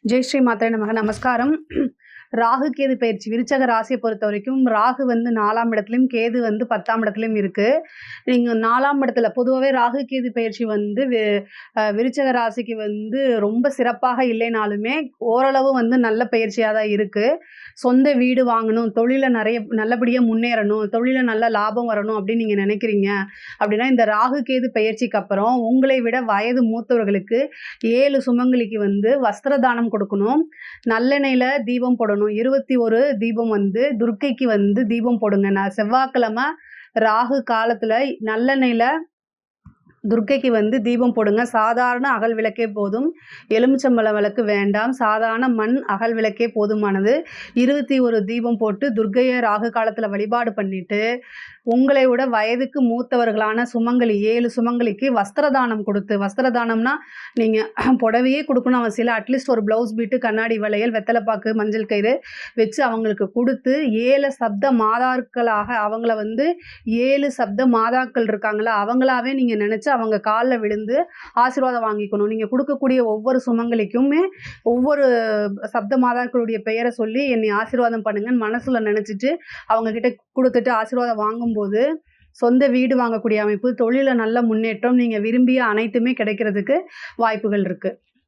ஜெய் ஸ்ரீ மாத்ரே நமக. நமஸ்காரம். ராகு கேது பயிற்சி விருச்சக ராசியை பொறுத்த வரைக்கும் ராகு வந்து 4ஆம் இடத்துலையும் கேது வந்து 10ஆம் இடத்துலையும் இருக்கு. நீங்க 4ஆம் இடத்துல பொதுவாகவே ராகு கேது பயிற்சி வந்து விருச்சக ராசிக்கு வந்து ரொம்ப சிறப்பாக இல்லைனாலுமே ஓரளவு வந்து நல்ல பயிற்சியாக தான் இருக்கு. சொந்த வீடு வாங்கணும், தொழிலை நல்லபடியாக முன்னேறணும், தொழிலில் நல்ல லாபம் வரணும் அப்படின்னு நீங்கள் நினைக்கிறீங்க அப்படின்னா இந்த ராகு கேது பயிற்சிக்கு அப்புறம் உங்களை விட வயது மூத்தவர்களுக்கு 7 சுமங்கலிக்கு வந்து வஸ்திர தானம் கொடுக்கணும். நல்லெண்ணெயில் தீபம் போடணும். 21 தீபம் வந்து துர்க்கைக்கு வந்து தீபம் போடுங்க. நான் செவ்வாய்க்கிழமை ராகு காலத்தில் நல்லெண்ணெயில் துர்க்கைக்கு வந்து தீபம் போடுங்க. சாதாரண அகல் விளக்கே போதும். எலுமிச்சம்பழ விளக்கு வேண்டாம். சாதாரண மண் அகல் விளக்கே போதுமானது. 21 தீபம் போட்டு துர்க்கையை ராகு காலத்தில் வழிபாடு பண்ணிட்டு உங்களை விட வயதுக்கு மூத்தவர்களான சுமங்கலி 7 சுமங்கலிக்கு வஸ்திரதானம் கொடுத்து, வஸ்திரதானம்னா நீங்கள் புடவையே கொடுக்கணும் அவசியம் இல்லை. அட்லீஸ்ட் ஒரு ப்ளவுஸ் பீட்டு, கண்ணாடி வளையல், வெத்தலைப்பாக்கு, மஞ்சள் கயிறு வச்சு அவங்களுக்கு கொடுத்து 7 சப்த மாதாக்களாக அவங்கள வந்து 7 சப்த மாதாக்கள் இருக்காங்களா அவங்களாவே நீங்கள் நினச்சி அவங்க காலில் விழுந்து ஆசீர்வாதம் வாங்கிக்கணும். நீங்கள் கொடுக்கக்கூடிய ஒவ்வொரு சுமங்கலிக்குமே ஒவ்வொரு சப்த மாதாக்களுடைய பெயரை சொல்லி என்னை ஆசீர்வாதம் பண்ணுங்கன்னு மனசுல நினச்சிட்டு அவங்க கிட்ட கொடுத்துட்டு ஆசீர்வாதம் வாங்கும்போது சொந்த வீடு வாங்கக்கூடிய அமைப்பு, தொழில நல்ல முன்னேற்றம், நீங்கள் விரும்பிய அனைத்துமே கிடைக்கிறதுக்கு வாய்ப்புகள் இருக்குது.